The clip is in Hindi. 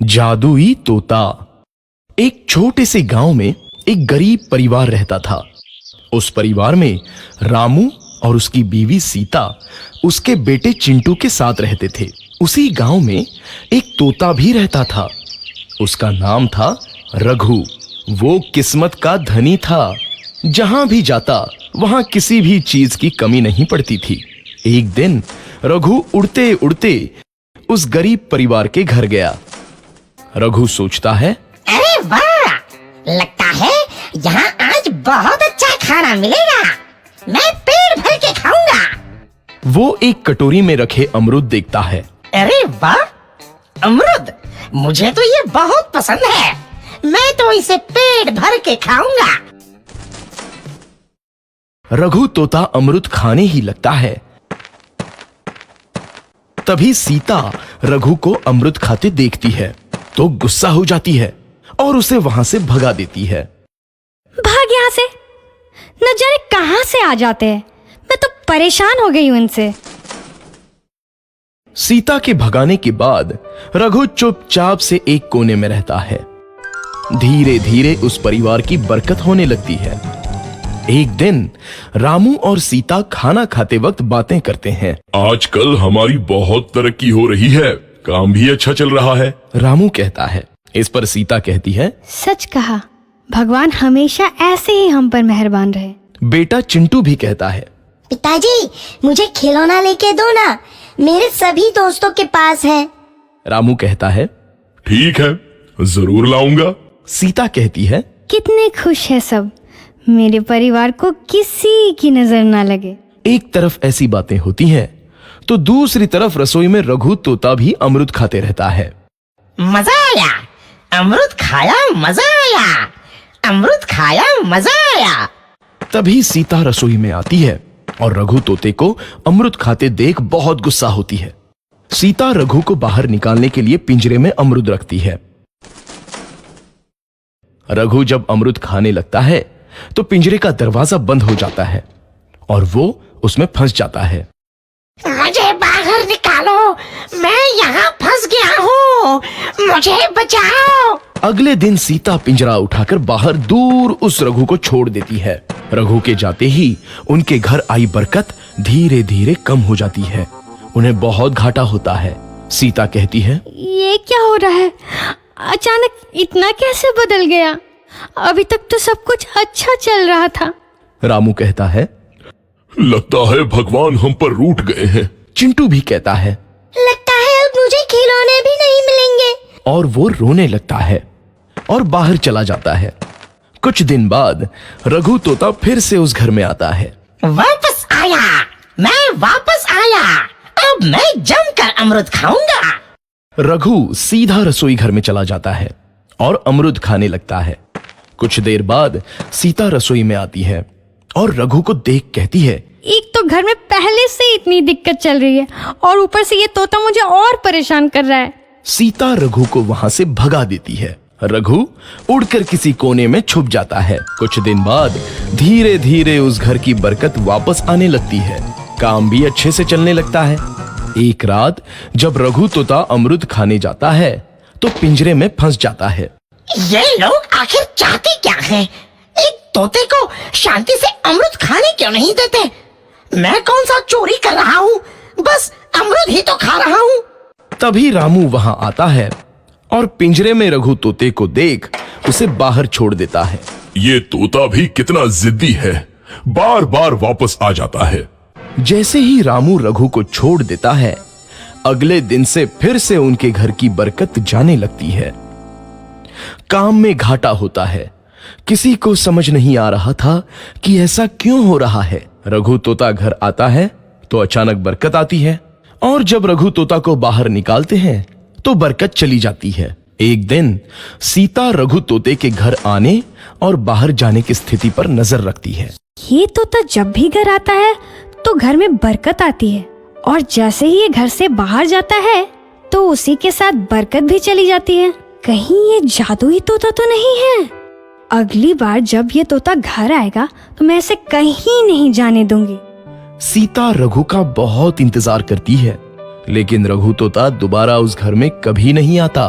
जादुई तोता। एक छोटे से गांव में एक गरीब परिवार रहता था। उस परिवार में रामू और उसकी बीवी सीता उसके बेटे चिंटू के साथ रहते थे। उसी गांव में एक तोता भी रहता था। उसका नाम था रघु। वो किस्मत का धनी था। जहां भी जाता वहां किसी भी चीज की कमी नहीं पड़ती थी। एक दिन रघु उड़ते उड़ते उस गरीब परिवार के घर गया। रघु सोचता है, अरे वाह, लगता है यहाँ आज बहुत अच्छा खाना मिलेगा। मैं पेट भर के खाऊंगा। वो एक कटोरी में रखे अमरूद देखता है। अरे वाह, अमरूद मुझे तो ये बहुत पसंद है। मैं तो इसे पेट भर के खाऊंगा। रघु तोता अमरूद खाने ही लगता है। तभी सीता रघु को अमरूद खाते देखती है तो गुस्सा हो जाती है और उसे वहां से भगा देती है। भाग यहाँ से, न जाने कहां से आ जाते हैं। मैं तो परेशान हो गई हूं इनसे। सीता के भगाने के बाद रघु चुपचाप से एक कोने में रहता है। धीरे धीरे उस परिवार की बरकत होने लगती है। एक दिन रामू और सीता खाना खाते वक्त बातें करते हैं। आजकल हमारी बहुत तरक्की हो रही है, काम भी अच्छा चल रहा है। रामू कहता है। इस पर सीता कहती है, सच कहा, भगवान हमेशा ऐसे ही हम पर मेहरबान रहे। बेटा चिंटू भी कहता है, पिताजी मुझे खिलौना लेके दो ना, मेरे सभी दोस्तों के पास है। रामू कहता है, ठीक है, जरूर लाऊंगा। सीता कहती है, कितने खुश है सब, मेरे परिवार को किसी की नजर ना लगे। एक तरफ ऐसी बातें होती हैं तो दूसरी तरफ रसोई में रघु तोता भी अमरूद खाते रहता है। मजा आया, अमरूद खाया, मजा आया, अमरूद खाया, मजा आया। तभी सीता रसोई में आती है और रघु तोते को अमरूद खाते देख बहुत गुस्सा होती है। सीता रघु को बाहर निकालने के लिए पिंजरे में अमरूद रखती है। रघु जब अमरूद खाने लगता है तो पिंजरे का दरवाजा बंद हो जाता है और वो उसमें फंस जाता है। मुझे बाहर निकालो, मैं यहाँ फंस गया हूँ, मुझे बचाओ। अगले दिन सीता पिंजरा उठाकर बाहर दूर उस रघु को छोड़ देती है। रघु के जाते ही उनके घर आई बरकत धीरे धीरे कम हो जाती है। उन्हें बहुत घाटा होता है। सीता कहती है, ये क्या हो रहा है, अचानक इतना कैसे बदल गया? अभी तक तो सब कुछ अच्छा चल रहा था। रामू कहता है, लगता है भगवान हम पर रूठ गए हैं। चिंटू भी कहता है, लगता है अब मुझे खिलौने भी नहीं मिलेंगे। और वो रोने लगता है और बाहर चला जाता है। कुछ दिन बाद रघु तोता फिर से उस घर में आता है। वापस आया, मैं वापस आया, अब मैं जमकर अमरूद खाऊंगा। रघु सीधा रसोई घर में चला जाता है और अमरूद खाने लगता है। कुछ देर बाद सीता रसोई में आती है और रघु को देख कहती है, एक तो घर में पहले से इतनी दिक्कत चल रही है और ऊपर से ये तोता मुझे और परेशान कर रहा है। सीता रघु को वहां से भगा देती है। रघु उड़कर किसी कोने में छुप जाता है। कुछ दिन बाद धीरे धीरे उस घर की बरकत वापस आने लगती है। काम भी अच्छे से चलने लगता है। एक रात जब रघु तोता अमरूद खाने जाता है तो पिंजरे में फंस जाता है। ये लोग आखिर चाहते क्या हैं? एक तोते को शांति से अमरूद खाने क्यों नहीं देते? मैं कौन सा चोरी कर रहा हूँ? बस अमरूद ही तो खा रहा हूँ। तभी रामू वहां आता है और पिंजरे में रघु तोते को देख उसे बाहर छोड़ देता है। ये तोता भी कितना जिद्दी है, बार बार वापस आ जाता है। जैसे ही रामू रघु को छोड़ देता है, अगले दिन से फिर से उनके घर की बरकत जाने लगती है। काम में घाटा होता है। किसी को समझ नहीं आ रहा था कि ऐसा क्यों हो रहा है। रघु तोता घर आता है तो अचानक बरकत आती है और जब रघु तोता को बाहर निकालते हैं तो बरकत चली जाती है। एक दिन सीता रघु तोते के घर आने और बाहर जाने की स्थिति पर नजर रखती है। ये तोता जब भी घर आता है तो घर में बरकत आती है और जैसे ही ये घर से बाहर जाता है तो उसी के साथ बरकत भी चली जाती है। कहीं ये जादुई तोता तो नहीं है? अगली बार जब ये तोता घर आएगा तो मैं इसे कहीं नहीं जाने दूंगी। सीता रघु का बहुत इंतजार करती है लेकिन रघु तोता दोबारा उस घर में कभी नहीं आता।